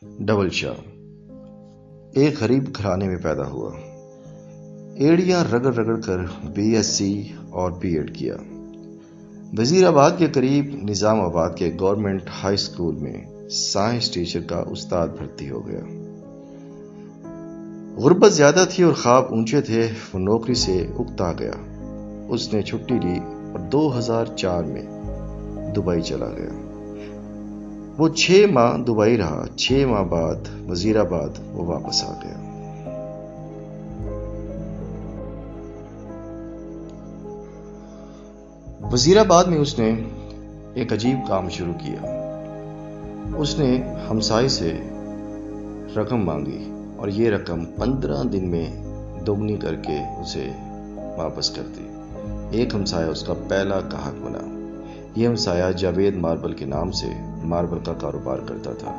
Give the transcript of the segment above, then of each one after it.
Double شاہ ایک غریب گھرانے میں پیدا ہوا۔ ایڑیاں رگڑ رگڑ کر BSc اور B.Ed کیا۔ وزیر آباد کے قریب نظام آباد کے گورنمنٹ ہائی اسکول میں سائنس ٹیچر کا استاد بھرتی ہو گیا۔ غربت زیادہ تھی اور خواب اونچے تھے، وہ نوکری سے اکتا گیا۔ اس نے چھٹی لی اور 2004 میں دبئی چلا گیا۔ وہ 6 ماہ دبئی رہا۔ 6 ماہ بعد وزیر آباد وہ واپس آ گیا۔ وزیر آباد میں اس نے ایک عجیب کام شروع کیا۔ اس نے ہمسائے سے رقم مانگی اور یہ رقم 15 دن میں دوگنی کر کے اسے واپس کر دی۔ ایک ہمسایہ اس کا پہلا گاہک بنا۔ یہ ہمسایہ جاوید ماربل کے نام سے ماربل کا کاروبار کرتا تھا۔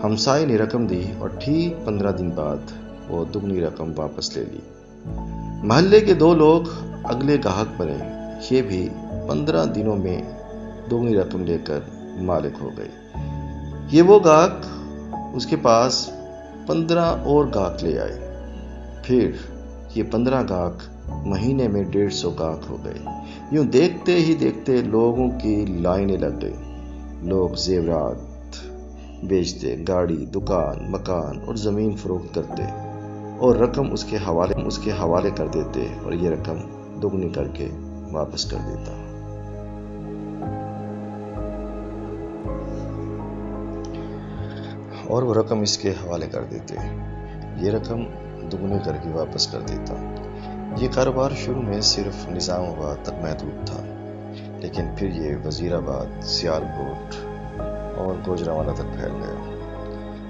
ہمسائے نے رقم دی اور ٹھیک 15 دن بعد وہ دوگنی رقم واپس لے لی۔ محلے کے 2 لوگ اگلے گاہک بنے، یہ بھی 15 دنوں میں دوگنی رقم لے کر مالک ہو گئے۔ یہ وہ گاہک اس کے پاس 15 اور گاہک لے آئے، پھر یہ 15 گاہک مہینے میں 150 گاہک ہو گئے۔ یوں دیکھتے ہی دیکھتے لوگوں کی لائنیں لگ گئی۔ لوگ زیورات بیچتے، گاڑی، دکان، مکان اور زمین فروخت کرتے اور رقم اس کے حوالے کر دیتے اور یہ رقم دوگنی کر کے واپس کر دیتا۔ اور وہ رقم اس کے حوالے کر دیتے، یہ رقم دوگنی کر کے واپس کر دیتا۔ یہ کاروبار شروع میں صرف نظام آباد تک محدود تھا، لیکن پھر یہ وزیر آباد، سیالکوٹ اور گوجرانوالہ تک پھیل گیا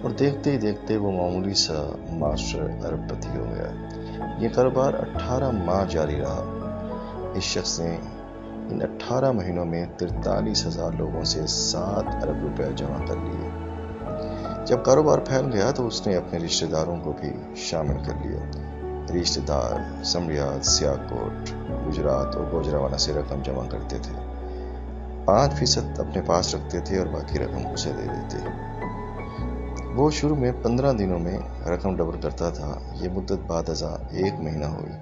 اور دیکھتے ہی دیکھتے وہ معمولی سا ماسٹر ارب پتی ہو گیا۔ یہ کاروبار 18 ماہ جاری رہا۔ اس شخص نے ان 18 مہینوں میں 43,000 لوگوں سے 7 ارب روپے جمع کر لیے۔ جب کاروبار پھیل گیا تو اس نے اپنے رشتہ داروں کو بھی شامل کر لیا۔ رشتہ دار سمریات، سیالکوٹ، گجرات اور گوجرانوالہ سے رقم جمع کرتے تھے۔ 5% اپنے پاس رکھتے تھے اور باقی رقم اسے دے دیتے۔ وہ شروع میں 15 دنوں میں رقم ڈبل کرتا تھا۔ یہ مدت بعد ازاں 1 مہینہ ہوئی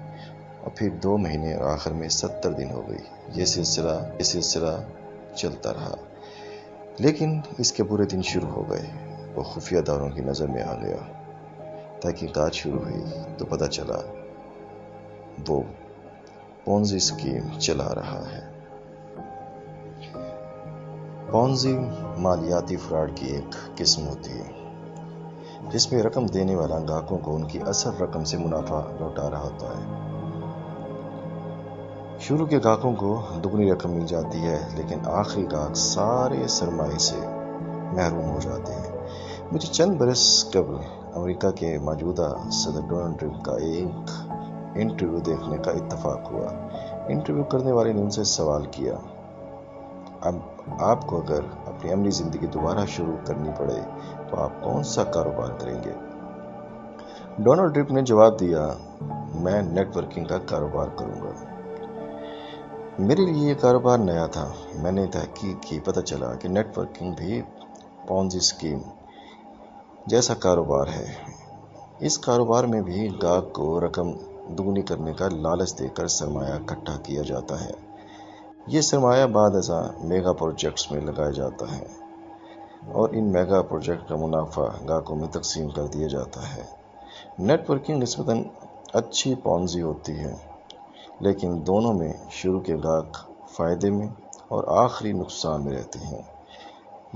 اور پھر 2 مہینے اور آخر میں 70 دن ہو گئی۔ یہ سلسلہ چلتا رہا، لیکن اس کے برے دن شروع ہو گئے۔ وہ خفیہ اداروں کی نظر میں آ گیا۔ تحقیقات شروع ہوئی تو پتہ چلا وہ پونزی اسکیم چلا رہا ہے۔ پونزی مالیاتی فراڈ کی ایک قسم ہوتی ہے جس میں رقم دینے والا گاہکوں کو ان کی اصل رقم سے منافع لوٹا رہا ہوتا ہے۔ شروع کے گاہکوں کو دوگنی رقم مل جاتی ہے، لیکن آخری گاہک سارے سرمایے سے محروم ہو جاتے ہیں۔ مجھے چند برس قبل امریکہ کے موجودہ صدر ڈونلڈ ٹرمپ کا ایک انٹرویو دیکھنے کا اتفاق ہوا۔ انٹرویو کرنے والے نے ان سے سوال کیا، اب آپ کو اگر اپنی عملی زندگی دوبارہ شروع کرنی پڑے تو آپ کون سا کاروبار کریں گے؟ ڈونلڈ ٹرمپ نے جواب دیا، میں نیٹ ورکنگ کا کاروبار کروں گا۔ میرے لیے یہ کاروبار نیا تھا۔ میں نے تحقیق کی، پتہ چلا کہ نیٹ ورکنگ بھی پونزی اسکیم جیسا کاروبار ہے۔ اس کاروبار میں بھی گاہک کو رقم دوگنی کرنے کا لالچ دے کر سرمایہ اکٹھا کیا جاتا ہے۔ یہ سرمایہ بعد ازاں میگا پروجیکٹس میں لگایا جاتا ہے اور ان میگا پروجیکٹ کا منافع گاہکوں میں تقسیم کر دیا جاتا ہے۔ نیٹ ورکنگ نسبتاً اچھی پونزی ہوتی ہے، لیکن دونوں میں شروع کے گاہک فائدے میں اور آخری نقصان میں رہتے ہیں۔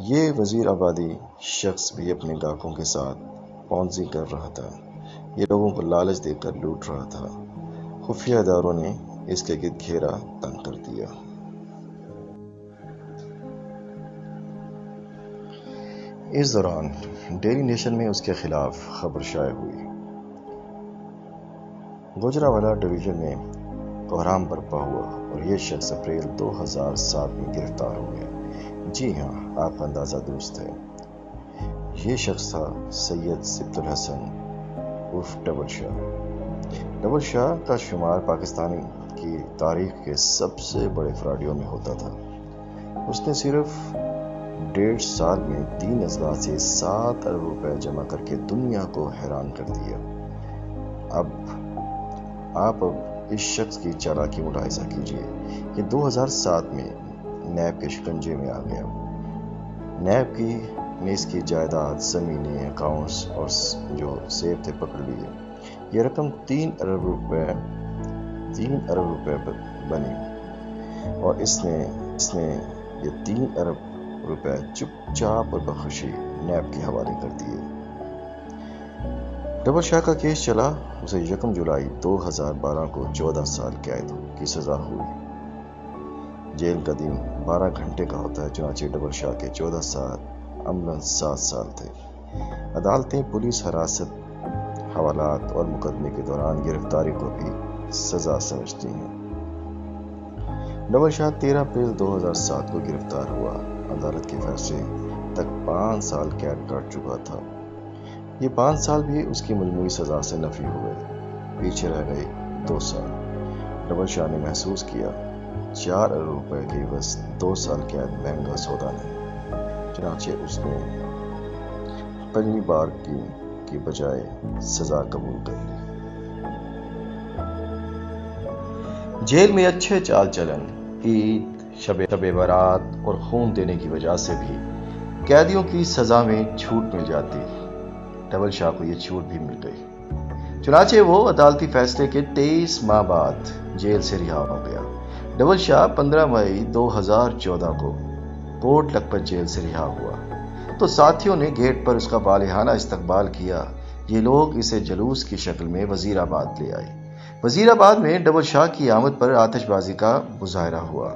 یہ وزیر آبادی شخص بھی اپنے گاہکوں کے ساتھ پونزی کر رہا تھا۔ یہ لوگوں کو لالچ دے کر لوٹ رہا تھا۔ خفیہ اداروں نے اس کے گرد گھیرا تنگ کر دیا۔ اس دوران ڈیلی نیشن میں اس کے خلاف خبر شائع ہوئی۔ گوجرانوالہ ڈویژن میں کوحرام برپا ہوا اور یہ شخص اپریل 2007 میں گرفتار ہو گیا۔ جی ہاں، آپ کا اندازہ درست ہے، یہ شخص تھا سید سبط الحسن عرف ڈبل شاہ۔ ڈبل شاہ کا شمار پاکستانی کی تاریخ کے سب سے بڑے فراڈیوں میں ہوتا تھا۔ اس نے صرف 1.5 سال میں 3 اضلاع سے 7 ارب روپے جمع کر کے دنیا کو حیران کر دیا۔ آپ اس شخص کی چالاکی ملاحظہ کیجیے کہ 2007 میں نیب کے شکنجے میں آ گیا۔ نیب نے اس کی جائیداد، زمینیں، اکاؤنٹس اور جو سیب تھے پکڑ لیے۔ یہ رقم 3 ارب روپے بنی اور اس نے یہ 3 ارب روپے چپ چاپ اور بخوشی نیب کے حوالے کر دیے۔ ڈبل شاہ کا کیس چلا، اسے 1 جولائی 2012 کو 14 سال قید کی سزا ہوئی۔ جیل کا دن 12 گھنٹے کا ہوتا ہے، چنانچہ ڈبل شاہ کے 14 سال عملاً 7 سال تھے۔ عدالتیں پولیس حراست، حوالات اور مقدمے کے دوران گرفتاری کو بھی سزا سمجھتی ہیں۔ ڈبل شاہ 13 اپریل 2007 کو گرفتار ہوا۔ عدالت کے فیصلے تک 5 سال قید کاٹ چکا تھا۔ یہ 5 سال بھی اس کی مجموعی سزا سے نفی ہوئے، پیچھے رہ گئے 2 سال۔ ڈبل شاہ نے محسوس کیا 4 ارب روپے کے عوض 2 سال قید مہنگا سودا نہیں، چنانچہ اس نے 5ویں بار کی بجائے سزا قبول کر لی۔ جیل میں اچھے چال چلن، عید، شب برات اور خون دینے کی وجہ سے بھی قیدیوں کی سزا میں چھوٹ مل جاتی۔ ڈبل شاہ کو یہ چھوٹ بھی مل گئی، چنانچہ وہ عدالتی فیصلے کے 23 ماہ بعد جیل سے رہا ہو گیا۔ ڈبل شاہ 15 مئی 2014 کو کوٹ لکھپت جیل سے رہا ہوا تو ساتھیوں نے گیٹ پر اس کا بالحانہ استقبال کیا۔ یہ لوگ اسے جلوس کی شکل میں وزیر آباد لے آئے۔ وزیر آباد میں ڈبل شاہ کی آمد پر آتش بازی کا مظاہرہ ہوا۔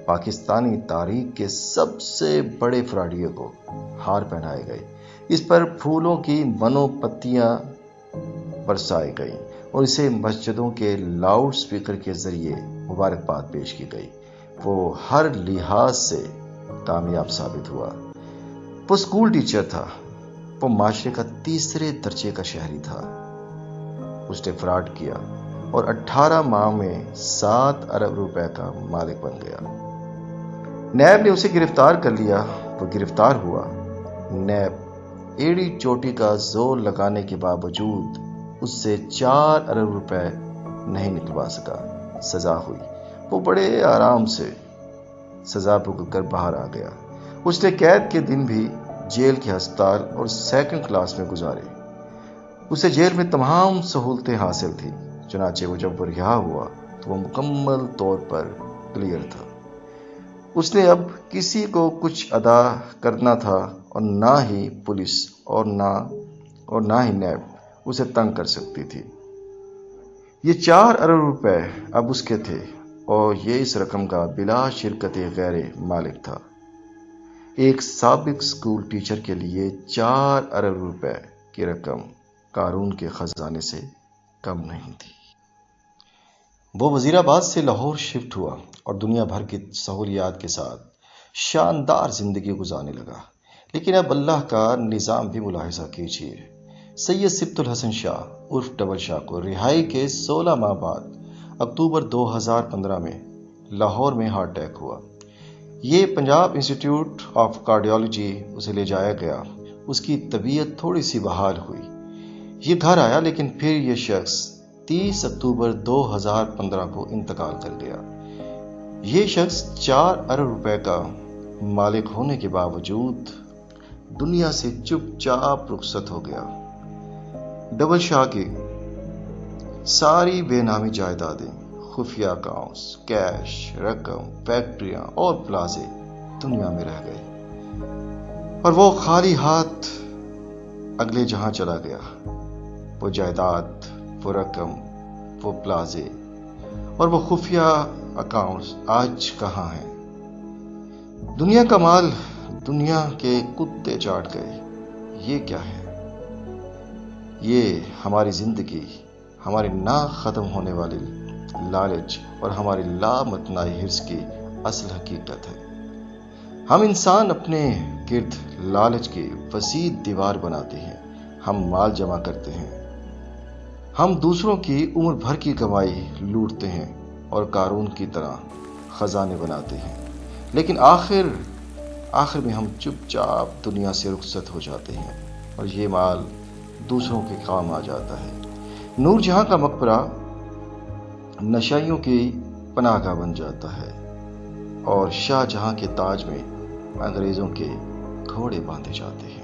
پاکستانی تاریخ کے سب سے بڑے فراڈیے کو ہار پہنائے گئے، اس پر پھولوں کی منو پتیاں برسائی گئیں اور اسے مسجدوں کے لاؤڈ سپیکر کے ذریعے مبارکباد پیش کی گئی۔ وہ ہر لحاظ سے کامیاب ثابت ہوا۔ وہ اسکول ٹیچر تھا، وہ معاشرے کا 3 درجے کا شہری تھا۔ اس نے فراڈ کیا اور 18 ماہ میں 7 ارب روپے کا مالک بن گیا۔ نیب نے اسے گرفتار کر لیا، وہ گرفتار ہوا۔ نیب ایڑی چوٹی کا زور لگانے کے باوجود اس سے 4 ارب روپے نہیں نکلوا سکا۔ سزا ہوئی، وہ بڑے آرام سے سزا بھگت کر باہر آ گیا۔ اس نے قید کے دن بھی جیل کے ہسپتال اور 2nd کلاس میں گزارے۔ اسے جیل میں تمام سہولتیں حاصل تھیں، چنانچہ وہ جب رہا ہوا تو وہ مکمل طور پر کلیئر تھا۔ اس نے اب کسی کو کچھ ادا کرنا تھا اور نہ ہی پولیس اور نہ ہی نیب اسے تنگ کر سکتی تھی۔ یہ 4 ارب روپے اب اس کے تھے اور یہ اس رقم کا بلا شرکت غیر مالک تھا۔ ایک سابق اسکول ٹیچر کے لیے 4 ارب روپے کی رقم قارون کے خزانے سے کم نہیں تھی۔ وہ وزیر آباد سے لاہور شفٹ ہوا اور دنیا بھر کی سہولیات کے ساتھ شاندار زندگی گزارنے لگا۔ لیکن اب اللہ کا نظام بھی ملاحظہ کیجیے۔ سید سبط الحسن شاہ عرف ڈبل شاہ کو رہائی کے 16 ماہ بعد اکتوبر 2015 میں لاہور میں ہارٹ اٹیک ہوا۔ یہ پنجاب انسٹیٹیوٹ آف کارڈیالوجی اسے لے جایا گیا۔ اس کی طبیعت تھوڑی سی بحال ہوئی، یہ گھر آیا، لیکن پھر یہ شخص 30 اکتوبر 2015 کو انتقال کر گیا۔ یہ شخص 4 ارب روپے کا مالک ہونے کے باوجود دنیا سے چپ چاپ رخصت ہو گیا۔ ڈبل شاہ کی ساری بے نامی جائیدادیں، خفیہ اکاؤنٹس، کیش، رقم، فیکٹریاں اور پلازے دنیا میں رہ گئے اور وہ خالی ہاتھ اگلے جہاں چلا گیا۔ وہ جائیداد، وہ رقم، وہ پلازے اور وہ خفیہ اکاؤنٹس آج کہاں ہیں؟ دنیا کا مال دنیا کے کتے چاٹ گئے۔ یہ کیا ہے؟ یہ ہماری زندگی، ہماری نہ ختم ہونے والی لالچ اور ہماری لامتناہی حرص کی اصل حقیقت ہے۔ ہم انسان اپنے گرد لالچ کی وسیع دیوار بناتے ہیں۔ ہم مال جمع کرتے ہیں، ہم دوسروں کی عمر بھر کی کمائی لوٹتے ہیں اور قارون کی طرح خزانے بناتے ہیں، لیکن آخر میں ہم چپ چاپ دنیا سے رخصت ہو جاتے ہیں اور یہ مال دوسروں کے کام آ جاتا ہے۔ نور جہاں کا مقبرہ نشائیوں کی پناہ گاہ بن جاتا ہے اور شاہ جہاں کے تاج میں انگریزوں کے گھوڑے باندھے جاتے ہیں۔